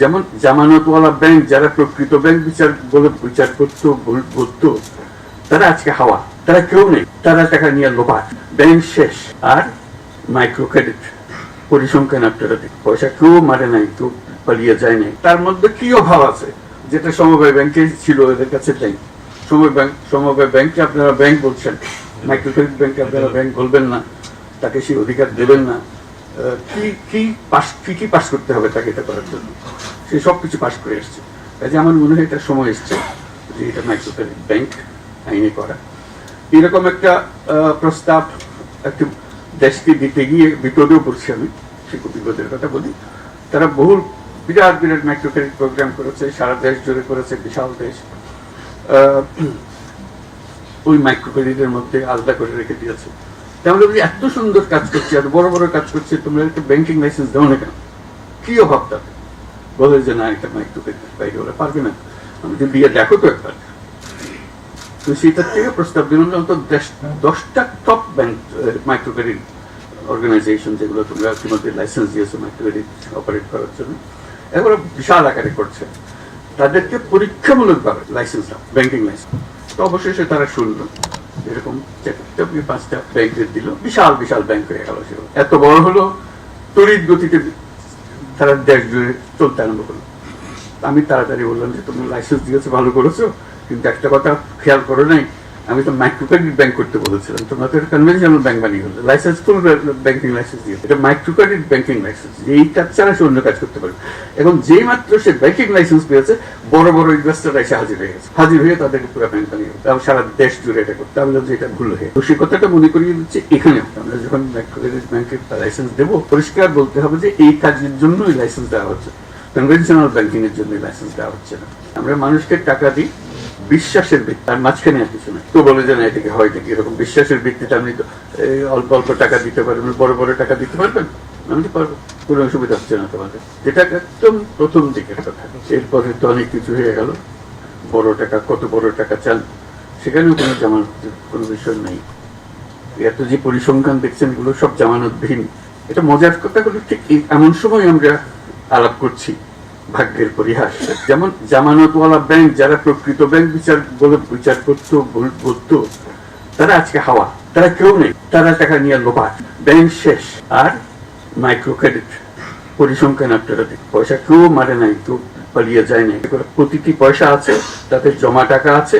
যেমন জামানতওয়ালা ব্যাংক, যারা প্রকৃত ব্যাংক বিচার করতো, বলতো, তারা আজকে হাওয়া, তারা কেউ নেই, তারা টাকা নিয়ে লোপাট, ব্যাংক শেষ। আর মাইক্রো ক্রেডিট পরিসংখ্যান আপনারা পয়সা কেউ মারে নাই, কেউ পালিয়ে যায় নাই। তার মধ্যে কি অভাব আছে যেটা সমবায় ব্যাংকে ছিল, এদের কাছে নেই। সমবায় ব্যাংকে আপনারা ব্যাংক বলছেন, মাইক্রো ক্রেডিট ব্যাংকে আপনারা ব্যাংক বলবেন না, তাকে সেই অধিকার দেবেন না। কি পাস করতে হবে তাকে এটা করার জন্য? সে সবকিছু পাস করে এসছে। কাজে আমার মনে হয় এটা সময় এসছে যে এটা মাইক্রো ক্রেডিট ব্যাংক আইনে করা। এরকম একটা প্রস্তাব একটু দেশকে দিতে গিয়ে বিপদেও পড়ছি আমি, সে বিপদের কথা বলি। তারা বহু বিরাট মাইক্রো ক্রেডিট প্রোগ্রাম করেছে, সারা দেশ জুড়ে করেছে, বিশাল দেশ। ওই মাইক্রো ক্রেডিটের মধ্যে আলাদা করে রেখে দিয়েছে। তাহলে এত সুন্দর কাজ করছে, এত বড় বড় কাজ করছে, তোমরা একটা ব্যাংকিং লাইসেন্স দাও না কেন? কি অভাব তাতে? বলে যে না, এটা মাইক্রো ক্রেডিট বাইরে ওরা পারবে না, আমাদের দিয়ে দেখো তো একবার। তো সেটার থেকে প্রস্তাব দিলাম যে অন্তত 10টা top bank micro credit organisation, যেগুলো তোমরা ইতিমধ্যে লাইসেন্স দিয়েছো মাইক্রো ক্রেডিট অপারেট করার জন্য, এগুলো বিশাল আকারে করছে, তাদেরকে পরীক্ষামূলকভাবে লাইসেন্স দাও, ব্যাংকিং লাইসেন্স। তো অবশেষে তারা শুনলো, এরকম 4-5টা ব্যাংকের দিল, বিশাল বিশাল ব্যাংক হয়ে গেল। সেগুলো এত বড় হলো, তড়িৎ গতিতে তারা দেশ জুড়ে চলতে আরম্ভ করলো। আমি তাড়াতাড়ি বললাম যে তুমি লাইসেন্স দিয়েছো, ভালো করেছো, কিন্তু একটা কথা খেয়াল করো নাই, আমি তো মাইক্রো ক্রেডিট ব্যাংক করতে বলেছিলাম, তোমরা তো কনভেনশনাল ব্যাংক বানিয়ে ফেললে। লাইসেন্স ফুল ব্যাংকিং লাইসেন্স দিয়ে, এটা মাইক্রো ক্রেডিট ব্যাংকিং লাইসেন্স, এই কাজ ছাড়া সে অন্য কাজ করতে পারে। এখন যেই মাত্র সে ব্যাংকিং লাইসেন্স পেয়েছে, বড় বড় ইনভেস্টাররা এসে হাজির হয়ে গেছে, হাজির হয়ে তাদেরকে পুরো ব্যাংক বানিয়ে সারা দেশ জুড়ে এটা করতে। আমি বলছি এটা ভুল হয়ে, তো সে কথাটা মনে করিয়ে দিচ্ছে। এখানে আমরা যখন মাইক্রো ক্রেডিট ব্যাংকের লাইসেন্স দেবো, পরিষ্কার বলতে হবে যে এই কাজের জন্যই লাইসেন্স দেওয়া হচ্ছে, কনভেনশনাল ব্যাংকিং এর জন্য লাইসেন্স দেওয়া হচ্ছে না। আমরা মানুষকে টাকা দিই বিশ্বাসের ভিত্তি, তার মাঝখানে আর কিছু নাই। তো বলে যে না, এটাকে হয় নাকি এরকম বিশ্বাসের ভিত্তিতে আপনি তো অল্প অল্প টাকা দিতে পারবেন, বড় বড় টাকা দিতে পারবেন? আমি তো পারবো, কোনো অসুবিধা হচ্ছে না তোমাদের। এটা একদম প্রথম দিকের কথা। এরপরে তো অনেক কিছু হয়ে গেল, বড় টাকা, কত বড় টাকা চান, সেখানেও কোনো জামানত, কোনো বিষয় নাই। এত যে পরিসংখ্যান দেখছেন, এগুলো সব জামানতবিহীন। এটা মজার কথা হলো, ঠিক এমন সময় আমরা আলাপ করছি, ভাগ্যের পরিহাস। যেমন জামানতওয়ালা ব্যাংক, যারা প্রকৃত ব্যাংক বিচার করতো, বলতো, তারা আজকে হাওয়া, তারা কেউ নেই, তারা টাকা নিয়ে লোপাট, ব্যাংক শেষ। আর মাইক্রো ক্রেডিট পরিসংখ্যান আপনারা পয়সা কেউ মারে নাই, কেউ পালিয়ে যায় নাই, প্রতিটি পয়সা আছে, তাতে জমা টাকা আছে।